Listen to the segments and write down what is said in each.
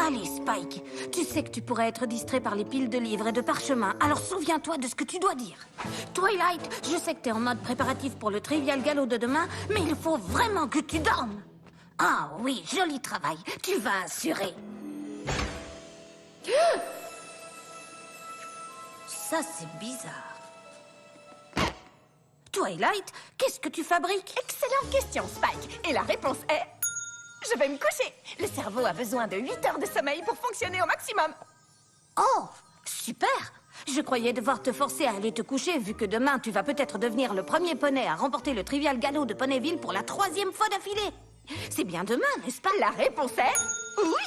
Allez, Spike, tu sais que tu pourrais être distrait par les piles de livres et de parchemins, alors souviens-toi de ce que tu dois dire. Twilight, je sais que t'es en mode préparatif pour le trivial galop de demain, mais il faut vraiment que tu dormes. Ah oui, joli travail, tu vas assurer. Ça, c'est bizarre. Twilight, qu'est-ce que tu fabriques? Excellente question, Spike. Et la réponse est... Je vais me coucher. Le cerveau a besoin de 8 heures de sommeil pour fonctionner au maximum. Oh, super! Je croyais devoir te forcer à aller te coucher, vu que demain, tu vas peut-être devenir le premier poney à remporter le trivial galop de Ponyville pour la 3e fois d'affilée. C'est bien demain, n'est-ce pas? La réponse est... Oui!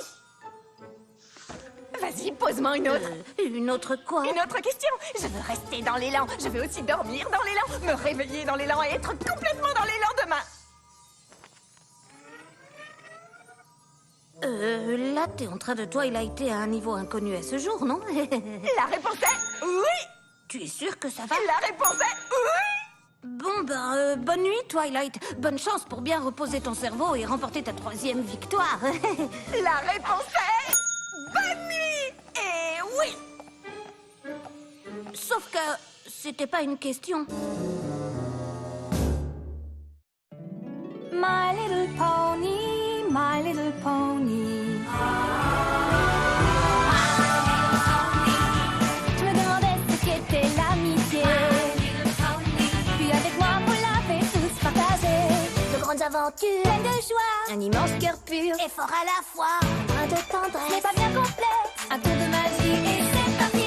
Vas-y, pose-moi une autre. Une autre quoi? Une autre question. Je veux rester dans l'élan. Je veux aussi dormir dans l'élan, me réveiller dans l'élan et être complètement dans l'élan demain. Là, t'es en train de Twilighter à un niveau inconnu à ce jour, non? La réponse est... Oui! Tu es sûr que ça va? La réponse est... Oui! Bon, ben, bonne nuit, Twilight. Bonne chance pour bien reposer ton cerveau et remporter ta 3e victoire. La réponse est... Bonne nuit! Et oui! Sauf que c'était pas une question. My little pony, my little pony. Je me demandais ce qu'était l'amitié. Puis avec moi, vous l'avez tous partagé. De grandes aventures, Pleine de joie, un immense cœur pur, et fort à la fois. un brin de Ce n'est tendresse. pas bien complet, un tour de magie et c'est parti.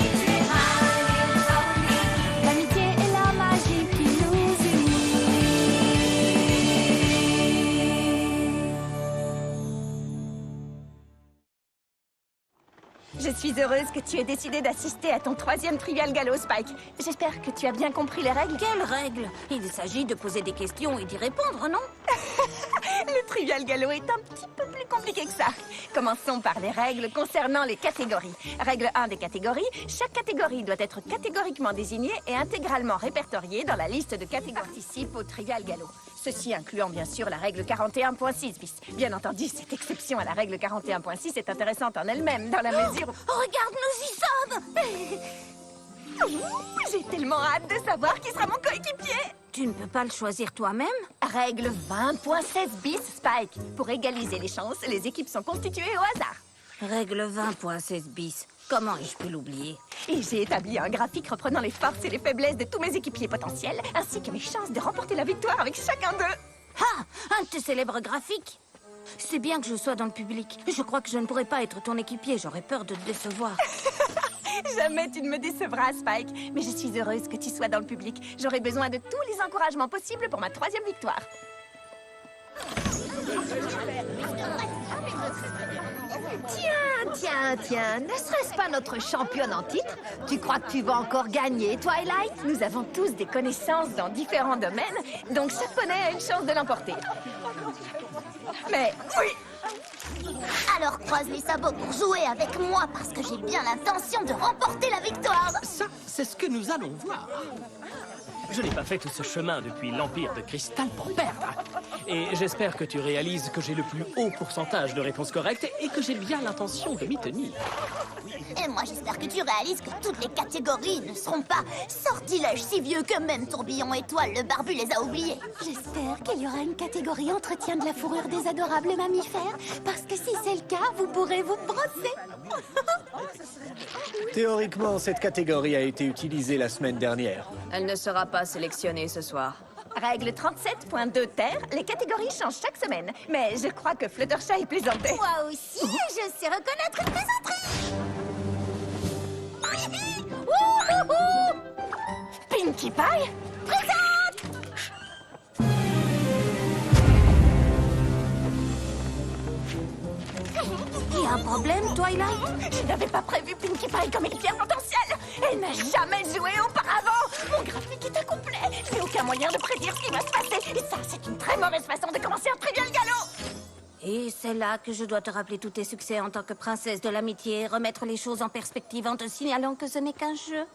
L'amitié et la magie qui nous unit. Je suis heureuse que tu aies décidé d'assister à ton 3e trivial galop, Spike. J'espère que tu as bien compris les règles. Quelle règle? Il s'agit de poser des questions et d'y répondre, non? Le trivial galop est un petit peu plus compliqué que ça. Commençons par les règles concernant les catégories. Règle 1 des catégories, chaque catégorie doit être catégoriquement désignée et intégralement répertoriée dans la liste de catégories qui participent au trivial galop. Ceci incluant bien sûr la règle 41.6 bis. Bien entendu, cette exception à la règle 41.6 est intéressante en elle-même dans la mesure où... Regarde, nous y sommes! J'ai tellement hâte de savoir qui sera mon coéquipier. Tu ne peux pas le choisir toi-même? Règle 20.16 bis, Spike. Pour égaliser les chances, les équipes sont constituées au hasard. Règle 20.16 bis. Comment ai-je pu l'oublier? Et j'ai établi un graphique reprenant les forces et les faiblesses de tous mes équipiers potentiels, ainsi que mes chances de remporter la victoire avec chacun d'eux. Ah! Un de tes célèbres graphiques? C'est bien que je sois dans le public. Je crois que je ne pourrais pas être ton équipier. J'aurais peur de te décevoir. Jamais tu ne me décevras, Spike. Mais je suis heureuse que tu sois dans le public. J'aurai besoin de tous les encouragements possibles pour ma 3e victoire. Tiens, ne serait-ce pas notre championne en titre? Tu crois que tu vas encore gagner, Twilight? Nous avons tous des connaissances dans différents domaines, donc chaque poney a une chance de l'emporter. Mais oui! Alors croise les sabots pour jouer avec moi, parce que j'ai bien l'intention de remporter la victoire. Ça, c'est ce que nous allons voir. Je n'ai pas fait tout ce chemin depuis l'Empire de Cristal pour perdre. Et j'espère que tu réalises que j'ai le plus haut pourcentage de réponses correctes et que j'ai bien l'intention de m'y tenir. Et moi, j'espère que tu réalises que toutes les catégories ne seront pas sortilèges si vieux que même Tourbillon Étoile, le barbu, les a oubliés. J'espère qu'il y aura une catégorie entretien de la fourrure des adorables mammifères, parce que si c'est le cas, vous pourrez vous brosser. Théoriquement, cette catégorie a été utilisée la semaine dernière. Elle ne sera pas sélectionnée ce soir. Règle 37.2 terre, les catégories changent chaque semaine. Mais je crois que Fluttershy est plaisanté. Moi aussi, je sais reconnaître une plaisanterie. Wouhou! Pinkie Pie? Il y a un problème, Twilight? Je n'avais pas prévu Pinkie Pie comme équipière potentielle. Elle n'a jamais joué auparavant. Mon graphique est incomplet. Je n'ai aucun moyen de prédire ce qui va se passer. Et ça, c'est une très mauvaise façon de commencer un trivial galop. Et c'est là que je dois te rappeler tous tes succès en tant que princesse de l'amitié et remettre les choses en perspective en te signalant que ce n'est qu'un jeu.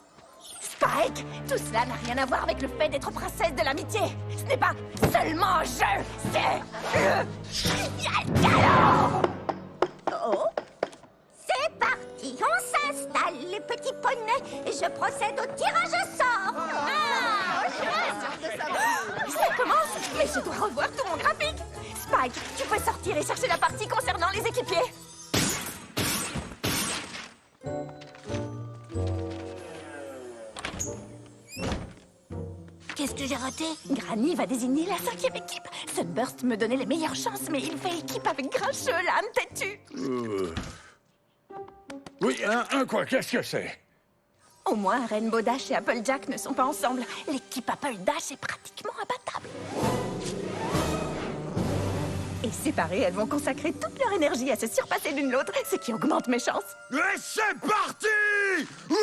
Spike, tout cela n'a rien à voir avec le fait d'être princesse de l'amitié. Ce n'est pas seulement un jeu, c'est le trivial galop. Spike, tu peux sortir et chercher la partie concernant les équipiers. Qu'est-ce que j'ai raté? Granny va désigner la 5e équipe. Sunburst me donnait les meilleures chances, mais il fait équipe avec Grincheux, l'âne têtu. Oui, quoi, qu'est-ce que c'est? Au moins, Rainbow Dash et Applejack ne sont pas ensemble. L'équipe Apple Dash est pratiquement imbattable. Et séparées, elles vont consacrer toute leur énergie à se surpasser l'une l'autre, ce qui augmente mes chances. Et c'est parti! Ouais!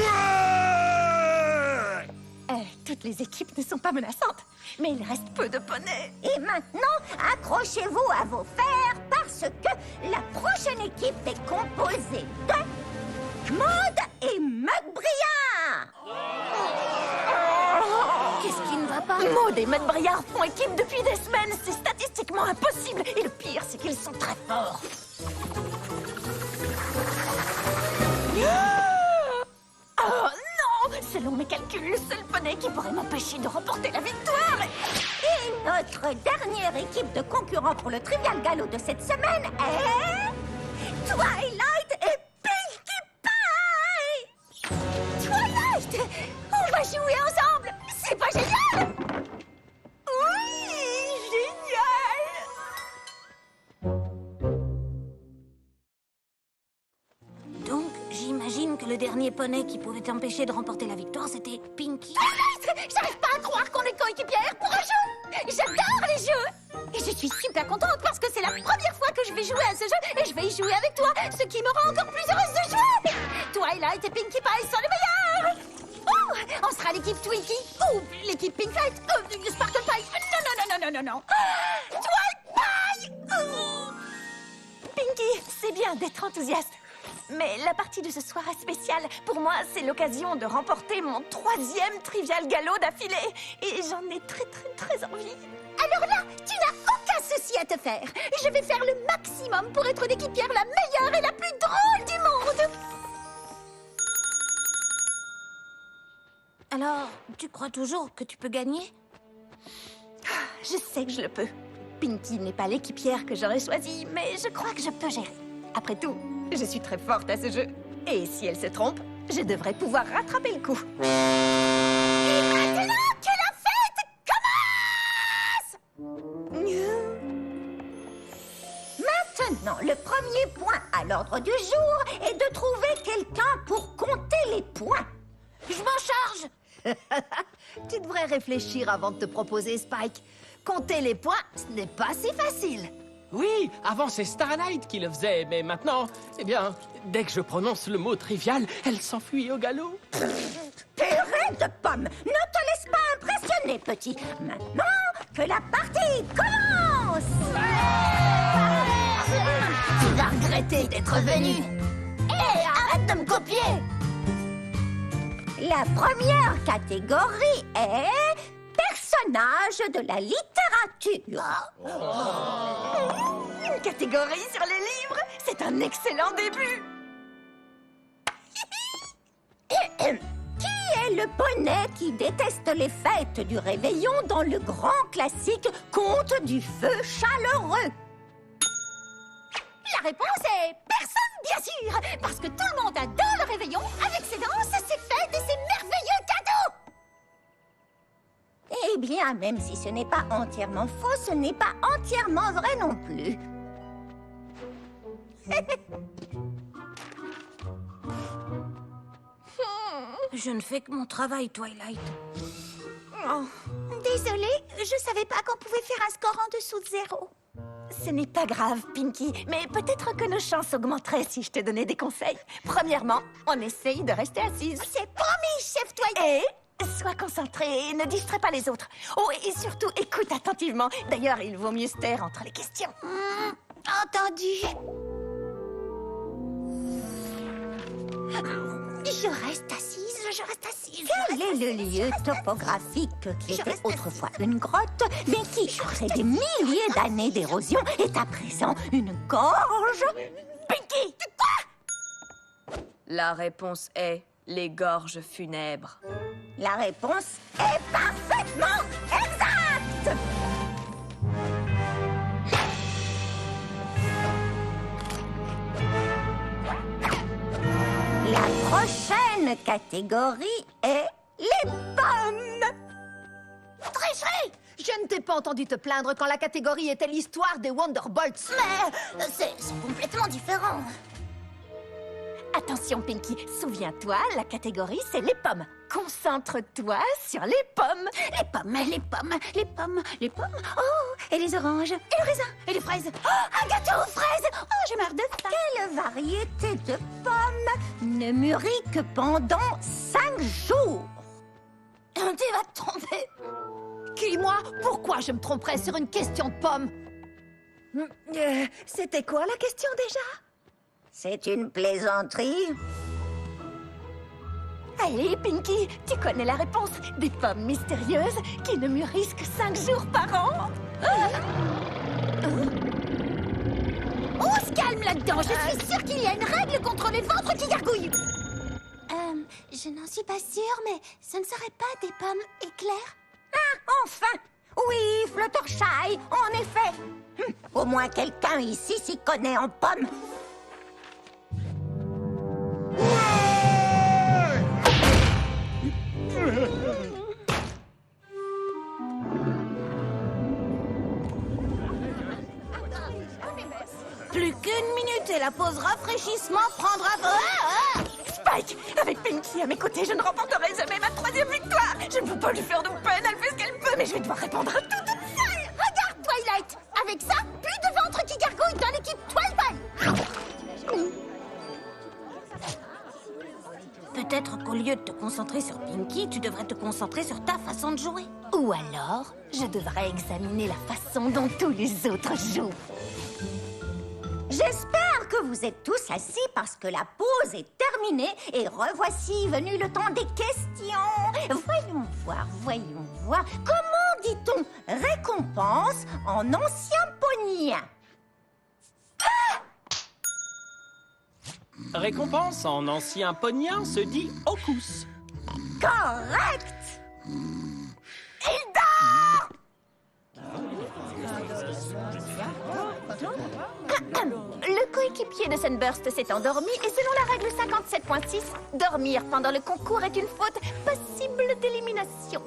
Toutes les équipes ne sont pas menaçantes, mais il reste peu de poneys. Et maintenant, accrochez-vous à vos fers parce que la prochaine équipe est composée de Maud et Mug Brillant. Qu'est-ce qui ne va pas? Maud et Maud Briard font équipe depuis des semaines. C'est statistiquement impossible. Et le pire, c'est qu'ils sont très forts. Oh non! Selon mes calculs, le seul poney qui pourrait m'empêcher de remporter la victoire Et notre dernière équipe de concurrents pour le Trivial Galop de cette semaine est... Twilight et Pinkie Pie! Twilight! On va jouer ensemble! C'est pas génial? Oui, génial! Donc, j'imagine que le dernier poney qui pouvait t'empêcher de remporter la victoire, c'était Pinkie. J'arrive pas à croire qu'on est coéquipières pour un jeu! J'adore les jeux! Et je suis super contente parce que c'est la première fois que je vais jouer à ce jeu et je vais y jouer avec toi, ce qui me rend encore plus heureuse de jouer! Twilight et Pinkie Pie sont les meilleurs! Oh! On sera l'équipe Twinkie ou l'équipe Pink Light, Sparkle Pie! Non! Twilight Pie! Pinkie, c'est bien d'être enthousiaste. Mais la partie de ce soir est spéciale. Pour moi, c'est l'occasion de remporter mon 3e Trivial Galop d'affilée. Et j'en ai très envie. Alors là, tu n'as aucun souci à te faire. Je vais faire le maximum pour être l'équipière la meilleure et la plus drôle du monde. Alors, tu crois toujours que tu peux gagner? Je sais que je le peux. Pinkie n'est pas l'équipière que j'aurais choisie, mais je crois que je peux gérer. Après tout, je suis très forte à ce jeu. Et si elle se trompe, je devrais pouvoir rattraper le coup. Et maintenant que la fête commence! Maintenant, le premier point à l'ordre du jour est de trouver quelqu'un pour compter les points. Je m'en charge! Tu devrais réfléchir avant de te proposer, Spike. Compter les points, ce n'est pas si facile. Oui, avant c'est Starlight qui le faisait, mais maintenant, eh bien, dès que je prononce le mot trivial, elle s'enfuit au galop. Purée de pommes, ne te laisse pas impressionner, petit. Maintenant que la partie commence! Tu vas regretter d'être venu. Hé, arrête de me copier. La première catégorie est personnage de la littérature. Une catégorie sur les livres, c'est un excellent début. Qui est le poney qui déteste les fêtes du réveillon dans le grand classique Conte du feu chaleureux? La réponse est personne, bien sûr, parce que tout le monde adore le réveillon avec ses danses, ses fêtes et ses merveilleux cadeaux. Eh bien, même si ce n'est pas entièrement faux, ce n'est pas entièrement vrai non plus. Je ne fais que mon travail, Twilight. Désolée, je savais pas qu'on pouvait faire un score en dessous de 0. Ce n'est pas grave, Pinkie, mais peut-être que nos chances augmenteraient si je te donnais des conseils. Premièrement, on essaye de rester assise. C'est promis, chef Twilight. Et sois concentrée et ne distrais pas les autres. Oh, et surtout, écoute attentivement. D'ailleurs, il vaut mieux se taire entre les questions. Entendu. Je reste assise. Quel est le lieu topographique qui était autrefois une grotte, mais qui, après des milliers d'années d'érosion, est à présent une gorge? Pinkie! La réponse est les gorges funèbres. La réponse est parfaitement exacte! prochaine catégorie est les pommes. Tricherie! Je ne t'ai pas entendu te plaindre quand la catégorie était l'histoire des Wonderbolts. Mais c'est complètement différent. Attention, Pinky, souviens-toi, la catégorie, c'est les pommes. Concentre-toi sur les pommes. Les pommes, les pommes, les pommes, les pommes. Oh, et les oranges, et le raisin, et les fraises. Oh, un gâteau aux fraises. Oh, j'ai marre de ça. Quelle variété de pommes ne mûrit que pendant 5 jours? Tu vas te tromper. Qui, moi? Pourquoi je me tromperais sur une question de pommes? C'était quoi la question déjà? C'est une plaisanterie. Allez, Pinky, tu connais la réponse. Des pommes mystérieuses qui ne mûrissent que 5 jours par an. On se calme là-dedans. Je suis sûre qu'il y a une règle contre les ventres qui gargouillent. Je n'en suis pas sûre, mais ce ne serait pas des pommes éclairs? Ah, enfin! Oui, Fluttershy, en effet. Au moins quelqu'un ici s'y connaît en pommes. Plus qu'une minute et la pause rafraîchissement prendra... Spike, avec Pinky à mes côtés, je ne remporterai jamais ma 3e victoire. Je ne veux pas lui faire de peine, elle fait ce qu'elle peut, mais je vais devoir répondre à tout toute seule. Regarde, Twilight. Avec ça, plus de ventre qui gargouille dans l'équipe Twilight. Peut-être qu'au lieu de te concentrer sur Pinky, tu devrais te concentrer sur ta façon de jouer. Ou alors, je devrais examiner la façon dont tous les autres jouent. J'espère que vous êtes tous assis parce que la pause est terminée et revoici venu le temps des questions. Voyons voir. Comment dit-on récompense en ancien pognien? Récompense en ancien pognien se dit Ocus. Correct! Le coéquipier de Sunburst s'est endormi et selon la règle 57.6, dormir pendant le concours est une faute passible d'élimination.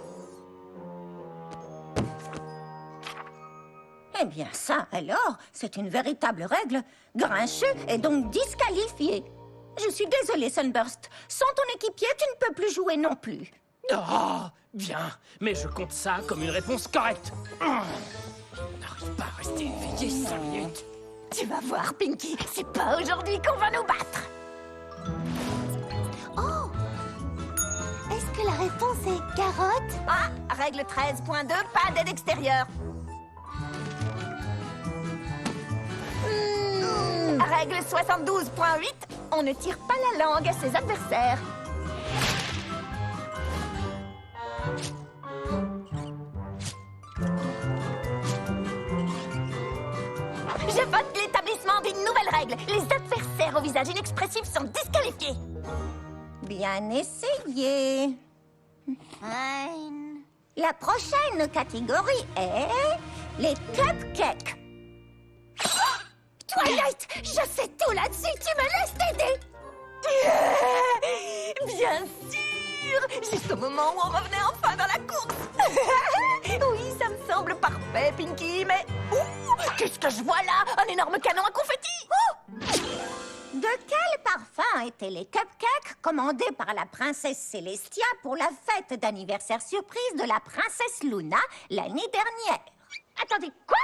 Eh bien ça, alors, c'est une véritable règle. Grincheux est donc disqualifié. Je suis désolée, Sunburst. Sans ton équipier, tu ne peux plus jouer non plus. Oh, bien, mais je compte ça comme une réponse correcte. Je n'arrive pas à rester éveillé 5 minutes. Tu vas voir, Pinky, c'est pas aujourd'hui qu'on va nous battre. Oh! Est-ce que la réponse est carotte? Ah, règle 13.2, pas d'aide extérieure. Règle 72.8, on ne tire pas la langue à ses adversaires. Je vote l'établissement d'une nouvelle règle. Les adversaires au visage inexpressif sont disqualifiés. Bien essayé. Fine. La prochaine catégorie est les cupcakes. Twilight, je sais tout là-dessus. Tu me laisses t'aider. Bien sûr! Juste au moment où on revenait enfin dans la course. Oui, ça me semble parfait, Pinky, mais... Ouh! Qu'est-ce que je vois là? Un énorme canon à confetti! De quel parfum étaient les cupcakes commandés par la princesse Célestia pour la fête d'anniversaire surprise de la princesse Luna l'année dernière? Attendez, quoi?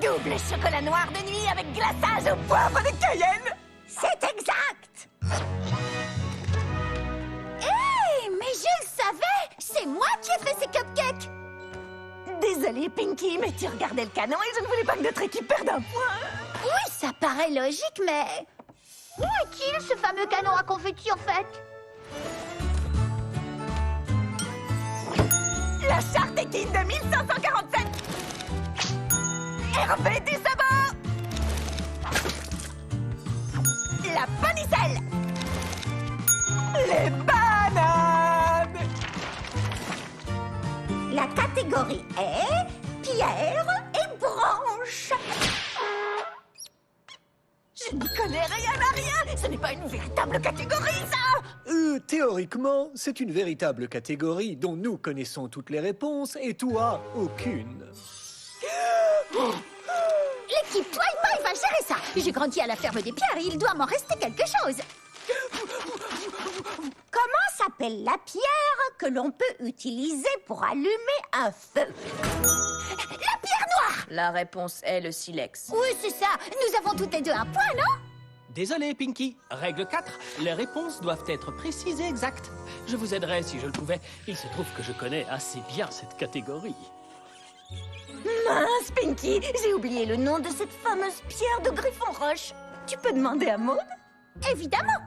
Double chocolat noir de nuit avec glaçage au poivre de Cayenne! C'est exact! Hé, mais je le savais. C'est moi qui ai fait ces cupcakes. Désolée, Pinky, mais tu regardais le canon et je ne voulais pas que notre équipe perde un point. Oui, ça paraît logique, mais... Où est-il, ce fameux canon à confetti, en fait? La charte équine de 1547! Hervé du sabot! La panicelle! Les bananes! La catégorie est pierre et branche. Je n'y connais rien à rien. Ce n'est pas une véritable catégorie, ça. Théoriquement, c'est une véritable catégorie dont nous connaissons toutes les réponses et toi, aucune. L'équipe Twilight va gérer ça. J'ai grandi à la ferme des pierres et il doit m'en rester quelque chose. Comment s'appelle la pierre que l'on peut utiliser pour allumer un feu? La pierre noire! La réponse est le silex. Oui, c'est ça. Nous avons toutes les deux un point, non? Désolé, Pinky. Règle 4, les réponses doivent être précises et exactes. Je vous aiderais si je le pouvais. Il se trouve que je connais assez bien cette catégorie. Mince, Pinky, j'ai oublié le nom de cette fameuse pierre de Griffon Roche. Tu peux demander à Maud? Évidemment.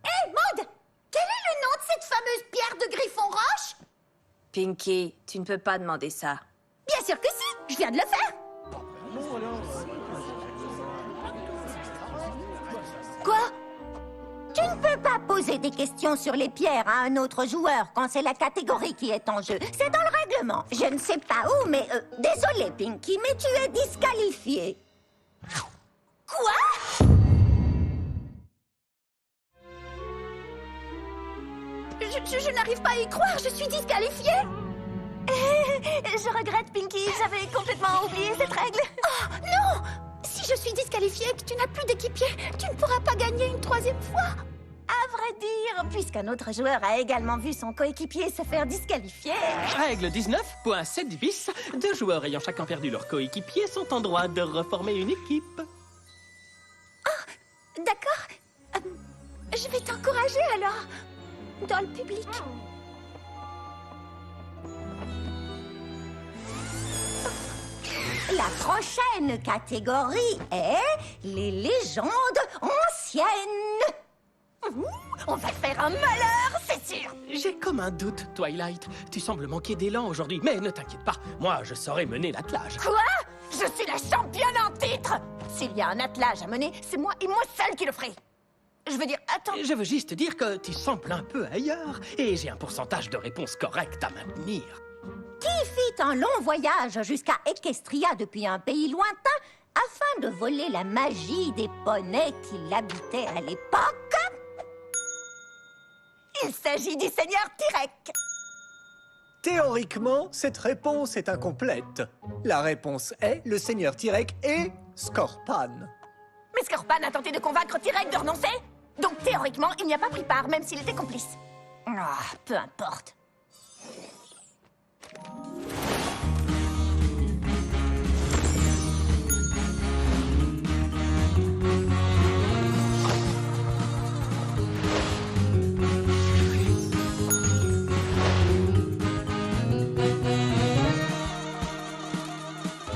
Hé, Maud! Quel est le nom de cette fameuse pierre de Griffon Roche? Pinky, tu ne peux pas demander ça. Bien sûr que si. Je viens de le faire. Quoi? Tu ne peux pas poser des questions sur les pierres à un autre joueur quand c'est la catégorie qui est en jeu. C'est dans le règlement. Je ne sais pas où, mais... désolé, Pinky, mais tu es disqualifié. Quoi? Je n'arrive pas à y croire, je suis disqualifiée. Je regrette, Pinky, j'avais complètement oublié cette règle. Oh, non! Si je suis disqualifiée et que tu n'as plus d'équipier, tu ne pourras pas gagner une troisième fois. À vrai dire, puisqu'un autre joueur a également vu son coéquipier se faire disqualifier... Règle 19.7 bis. 2 joueurs ayant chacun perdu leur coéquipier sont en droit de reformer une équipe. D'accord. Je vais t'encourager alors, dans le public. La prochaine catégorie est les légendes anciennes. On va faire un malheur, c'est sûr. J'ai comme un doute, Twilight. Tu sembles manquer d'élan aujourd'hui, mais ne t'inquiète pas. Moi, je saurai mener l'attelage. Quoi? Je suis la championne en titre. S'il y a un attelage à mener, c'est moi et moi seule qui le ferai. Je veux dire, attends... Je veux juste dire que tu sembles un peu ailleurs, et j'ai un pourcentage de réponses correctes à maintenir. Qui fit un long voyage jusqu'à Equestria depuis un pays lointain afin de voler la magie des poneys qui l'habitaient à l'époque? Il s'agit du Seigneur Tyrek. Théoriquement, cette réponse est incomplète. La réponse est le Seigneur Tyrek et Scorpan. Mais Scorpan a tenté de convaincre Tyrek de renoncer. Donc théoriquement, il n'y a pas pris part, même s'il était complice. Ah, peu importe.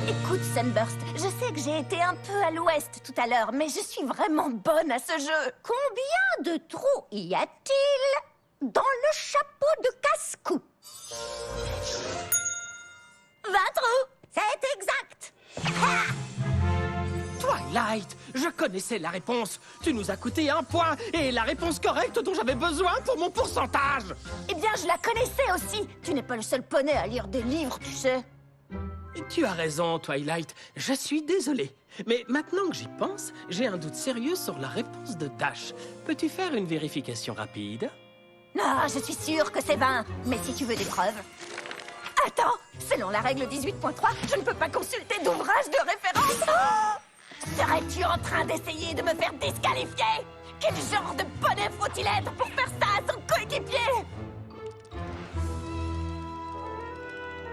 Écoute, Sunburst, je sais que j'ai été un peu à l'ouest tout à l'heure, mais je suis vraiment bonne à ce jeu. Combien de trous y a-t-il dans le chapeau de casse-cou? 20 trous. C'est exact. Twilight, je connaissais la réponse. Tu nous as coûté 1 point, et la réponse correcte dont j'avais besoin pour mon pourcentage. Eh bien, je la connaissais aussi. Tu n'es pas le seul poney à lire des livres, tu sais. Tu as raison, Twilight. Je suis désolé. Mais maintenant que j'y pense, j'ai un doute sérieux sur la réponse de Dash. Peux-tu faire une vérification rapide? Non, je suis sûre que c'est 20. Mais si tu veux des preuves... Attends, selon la règle 18.3, je ne peux pas consulter d'ouvrage de référence. Oh! Serais-tu en train d'essayer de me faire disqualifier? Quel genre de poney faut-il être pour faire ça à son coéquipier?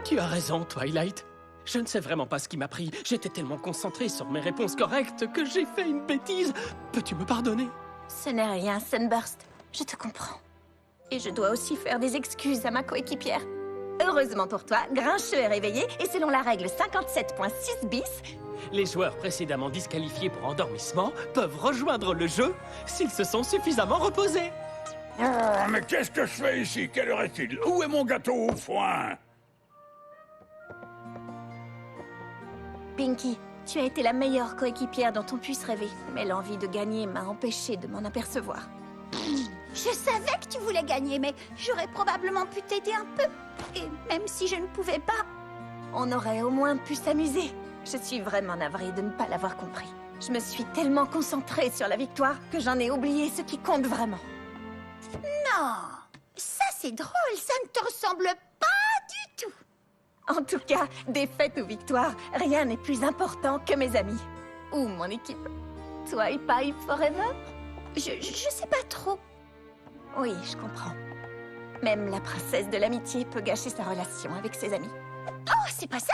Tu as raison, Twilight. Je ne sais vraiment pas ce qui m'a pris. J'étais tellement concentré sur mes réponses correctes que j'ai fait une bêtise. Peux-tu me pardonner? Ce n'est rien, Sunburst. Je te comprends. Et je dois aussi faire des excuses à ma coéquipière. Heureusement pour toi, Grincheux est réveillé et selon la règle 57.6 bis... Les joueurs précédemment disqualifiés pour endormissement peuvent rejoindre le jeu s'ils se sont suffisamment reposés. Oh, mais qu'est-ce que je fais ici? Quelle heure est-il? Où est mon gâteau au foin? Pinky, tu as été la meilleure coéquipière dont on puisse rêver. Mais l'envie de gagner m'a empêché de m'en apercevoir. Je savais que tu voulais gagner, mais j'aurais probablement pu t'aider un peu. Et même si je ne pouvais pas... On aurait au moins pu s'amuser. Je suis vraiment navrée de ne pas l'avoir compris. Je me suis tellement concentrée sur la victoire que j'en ai oublié ce qui compte vraiment. Non, ça c'est drôle, ça ne te ressemble pas du tout. En tout cas, défaite ou victoire, rien n'est plus important que mes amis. Ou mon équipe. Toi et Pipe Forever? Je sais pas trop. Oui, je comprends. Même la princesse de l'amitié peut gâcher sa relation avec ses amis. Oh, c'est pas ça.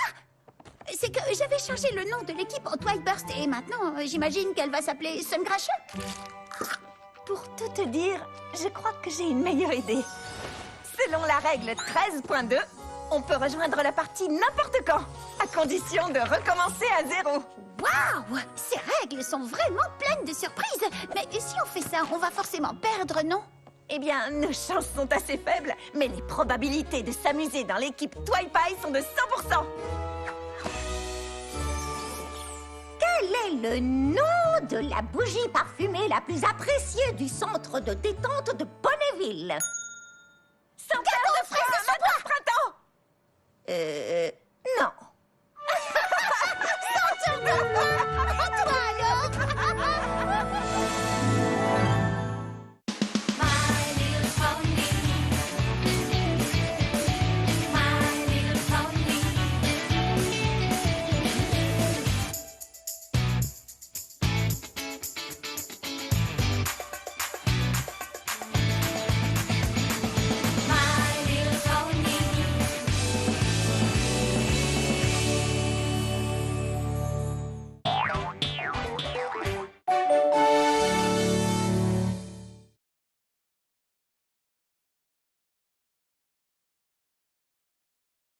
C'est que j'avais changé le nom de l'équipe en Twilight et maintenant, j'imagine qu'elle va s'appeler Sungrasher. Pour tout te dire, je crois que j'ai une meilleure idée. Selon la règle 13.2, on peut rejoindre la partie n'importe quand, à condition de recommencer à zéro. Waouh! Ces règles sont vraiment pleines de surprises. Mais si on fait ça, on va forcément perdre, non? Eh bien, nos chances sont assez faibles, mais les probabilités de s'amuser dans l'équipe Twilight sont de 100%. Quel est le nom de la bougie parfumée la plus appréciée du centre de détente de Bonneville? Sans perdre de printemps!